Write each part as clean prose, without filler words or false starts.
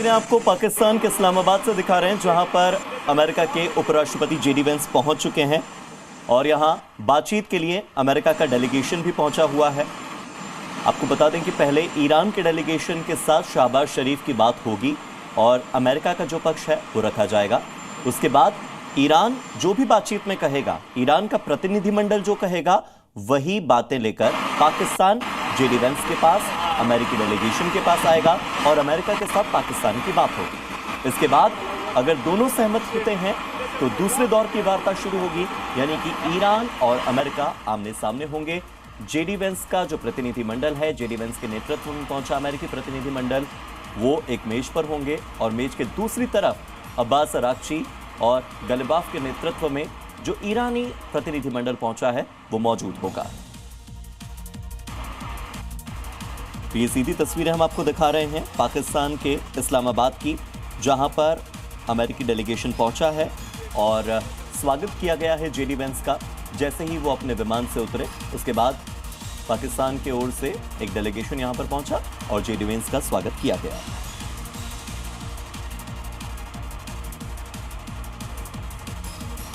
तस्वीरें आपको पाकिस्तान के इस्लामाबाद से दिखा रहे हैं, जहां पर अमेरिका के उपराष्ट्रपति जेडी वेंस पहुंच चुके हैं और यहां बातचीत के लिए अमेरिका का डेलीगेशन भी पहुंचा हुआ है। आपको बता दें कि पहले ईरान के डेलीगेशन के साथ शहबाज शरीफ की बात होगी और अमेरिका का जो पक्ष है वो रखा जाएगा। उसके बाद ईरान जो भी बातचीत में कहेगा, ईरान का प्रतिनिधिमंडल जो कहेगा, वही बातें लेकर पाकिस्तान जेडी वेंस के पास, अमेरिकी डेलीगेशन के पास आएगा और अमेरिका के साथ पाकिस्तान की बात होगी। इसके बाद अगर दोनों सहमत होते हैं तो दूसरे दौर की वार्ता शुरू होगी, यानी कि ईरान और अमेरिका आमने सामने होंगे। जेडी वेंस का जो प्रतिनिधिमंडल है, जेडी वेंस के नेतृत्व में पहुंचा अमेरिकी प्रतिनिधिमंडल, वो एक मेज पर होंगे और मेज के दूसरी तरफ अब्बास अरागची और गलिबाफ के नेतृत्व में जो ईरानी प्रतिनिधिमंडल पहुंचा है वो मौजूद होगा। तो ये सीधी तस्वीरें हम आपको दिखा रहे हैं पाकिस्तान के इस्लामाबाद की, जहां पर अमेरिकी डेलीगेशन पहुंचा है और स्वागत किया गया है जेडी वेंस का। जैसे ही वो अपने विमान से उतरे, उसके बाद पाकिस्तान की ओर से एक डेलीगेशन यहां पर पहुंचा और जेडी वेंस का स्वागत किया गया।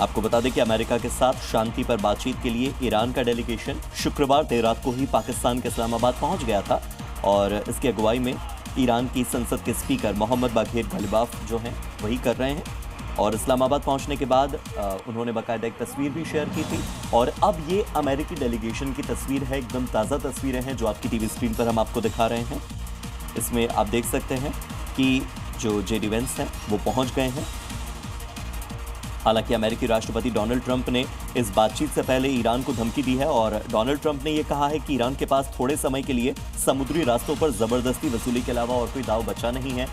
आपको बता दें कि अमेरिका के साथ शांति पर बातचीत के लिए ईरान का डेलीगेशन शुक्रवार देर रात को ही पाकिस्तान के इस्लामाबाद पहुंच गया था और इसकी अगुवाई में ईरान की संसद के स्पीकर मोहम्मद बाघेर गलिबाफ जो हैं वही कर रहे हैं। और इस्लामाबाद पहुंचने के बाद उन्होंने बाकायदा एक तस्वीर भी शेयर की थी और अब ये अमेरिकी डेलीगेशन की तस्वीर है। एकदम ताज़ा तस्वीरें हैं जो आपकी टीवी स्क्रीन पर हम आपको दिखा रहे हैं। इसमें आप देख सकते हैं कि जो जेडी वेंस हैं वो पहुंच गए हैं। हालांकि अमेरिकी राष्ट्रपति डोनाल्ड ट्रंप ने इस बातचीत से पहले ईरान को धमकी दी है और डोनाल्ड ट्रंप ने यह कहा है कि ईरान के पास थोड़े समय के लिए समुद्री रास्तों पर जबरदस्ती वसूली के अलावा और कोई दाव बचा नहीं है।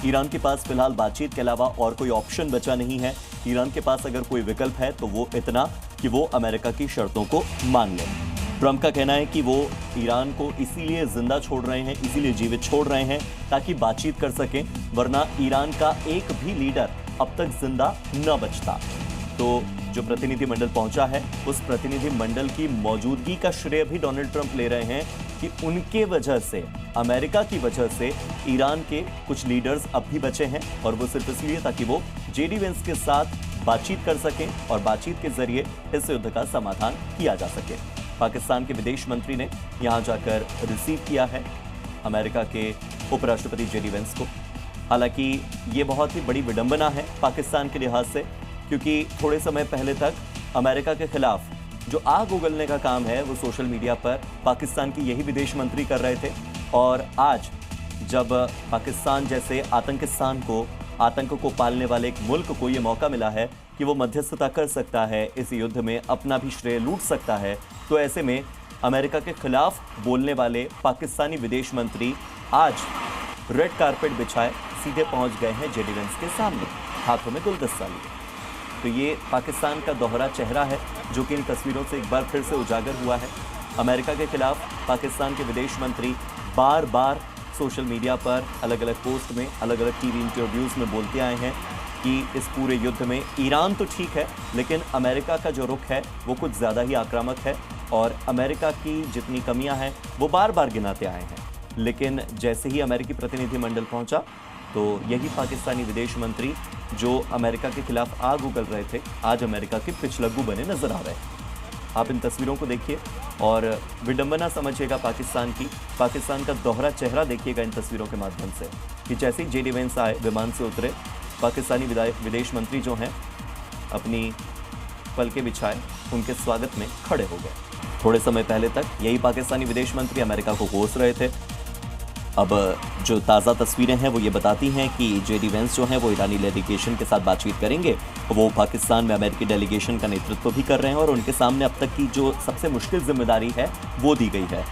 ईरान के पास फिलहाल बातचीत के अलावा और कोई ऑप्शन बचा नहीं है। ईरान के पास अगर कोई विकल्प है तो वो इतना कि वो अमेरिका की शर्तों को मान ले। ट्रंप का कहना है कि वो ईरान को इसीलिए जिंदा छोड़ रहे हैं, इसीलिए जीवित छोड़ रहे हैं ताकि बातचीत कर सकें, वरना ईरान का एक भी लीडर अब तक जिंदा न बचता। तो जो प्रतिनिधिमंडल पहुंचा है, उस प्रतिनिधिमंडल की मौजूदगी का श्रेय भी डोनाल्ड ट्रंप ले रहे हैं कि उनके वजह से, अमेरिका की वजह से ईरान के कुछ लीडर्स अब भी बचे हैं और वो सिर्फ इसलिए ताकि वो जेडी वेंस के साथ बातचीत कर सकें और बातचीत के जरिए इस युद्ध का समाधान किया जा सके। पाकिस्तान के विदेश मंत्री ने यहां जाकर रिसीव किया है अमेरिका के उपराष्ट्रपति जेडी वेंस को। हालांकि ये बहुत ही बड़ी विडंबना है पाकिस्तान के लिहाज से, क्योंकि थोड़े समय पहले तक अमेरिका के खिलाफ जो आग उगलने का काम है वो सोशल मीडिया पर पाकिस्तान की यही विदेश मंत्री कर रहे थे। और आज जब पाकिस्तान जैसे आतंक को पालने वाले एक मुल्क को ये मौका मिला है कि वो मध्यस्थता कर सकता है, इस युद्ध में अपना भी श्रेय लूट सकता है, तो ऐसे में अमेरिका के खिलाफ बोलने वाले पाकिस्तानी विदेश मंत्री आज रेड कारपेट बिछाए सीधे पहुंच गए हैं जेडी वेंस के सामने, हाथों में गुलदस्ता लिए। तो ये पाकिस्तान का दोहरा चेहरा है जो कि इन तस्वीरों से एक बार फिर से उजागर हुआ है। अमेरिका के खिलाफ पाकिस्तान के विदेश मंत्री बार बार सोशल मीडिया पर अलग अलग पोस्ट में, अलग अलग टीवी इंटरव्यूज़ में बोलते आए हैं कि इस पूरे युद्ध में ईरान तो ठीक है, लेकिन अमेरिका का जो रुख है वो कुछ ज़्यादा ही आक्रामक है और अमेरिका की जितनी कमियां हैं वो बार बार गिनाते आए हैं। लेकिन जैसे ही अमेरिकी प्रतिनिधिमंडल पहुंचा तो यही पाकिस्तानी विदेश मंत्री जो अमेरिका के खिलाफ आग उगल रहे थे, आज अमेरिका के पिछलग्गू बने नजर आ रहे हैं। आप इन तस्वीरों को देखिए और विडंबना समझिएगा पाकिस्तान की, पाकिस्तान का दोहरा चेहरा देखिएगा इन तस्वीरों के माध्यम से कि जैसे ही जेडी वेंस आए, विमान से उतरे, पाकिस्तानी विदेश मंत्री जो हैं अपनी पलके बिछाए उनके स्वागत में खड़े हो गए। थोड़े समय पहले तक यही पाकिस्तानी विदेश मंत्री अमेरिका को कोस रहे थे। अब जो ताज़ा तस्वीरें हैं वो ये बताती हैं कि जेडी वेंस जो हैं वो ईरानी डेलीगेशन के साथ बातचीत करेंगे। वो पाकिस्तान में अमेरिकी डेलीगेशन का नेतृत्व भी कर रहे हैं और उनके सामने अब तक की जो सबसे मुश्किल जिम्मेदारी है वो दी गई है।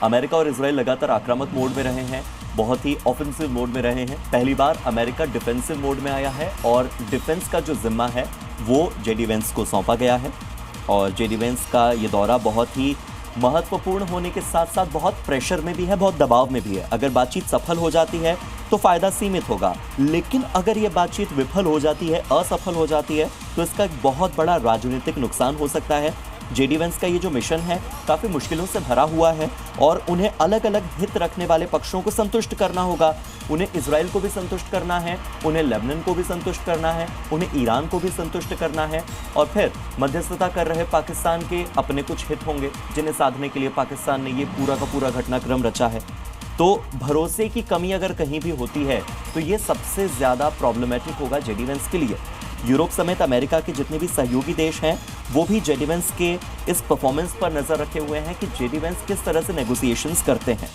अमेरिका और इजराइल लगातार आक्रामक मोड में रहे हैं, बहुत ही ऑफेंसिव मोड में रहे हैं। पहली बार अमेरिका डिफेंसिव मोड में आया है और डिफेंस का जो जिम्मा है वो जेडी वेंस को सौंपा गया है। और जेडी वेंस का ये दौरा बहुत ही महत्वपूर्ण होने के साथ साथ बहुत प्रेशर में भी है, बहुत दबाव में भी है। अगर बातचीत सफल हो जाती है तो फायदा सीमित होगा, लेकिन अगर ये बातचीत विफल हो जाती है, असफल हो जाती है, तो इसका एक बहुत बड़ा राजनीतिक नुकसान हो सकता है। जेडी वेंस का ये जो मिशन है काफ़ी मुश्किलों से भरा हुआ है और उन्हें अलग अलग हित रखने वाले पक्षों को संतुष्ट करना होगा। उन्हें इजराइल को भी संतुष्ट करना है, उन्हें लेबनान को भी संतुष्ट करना है, उन्हें ईरान को भी संतुष्ट करना है और फिर मध्यस्थता कर रहे पाकिस्तान के अपने कुछ हित होंगे जिन्हें साधने के लिए पाकिस्तान ने ये पूरा का पूरा घटनाक्रम रचा है। तो भरोसे की कमी अगर कहीं भी होती है तो ये सबसे ज़्यादा प्रॉब्लमेटिक होगा जेडी वेंस के लिए। यूरोप समेत अमेरिका के जितने भी सहयोगी देश हैं वो भी जेडी वेंस के इस परफॉर्मेंस पर नज़र रखे हुए हैं कि जेडी वेंस किस तरह से नेगोशिएशंस करते हैं।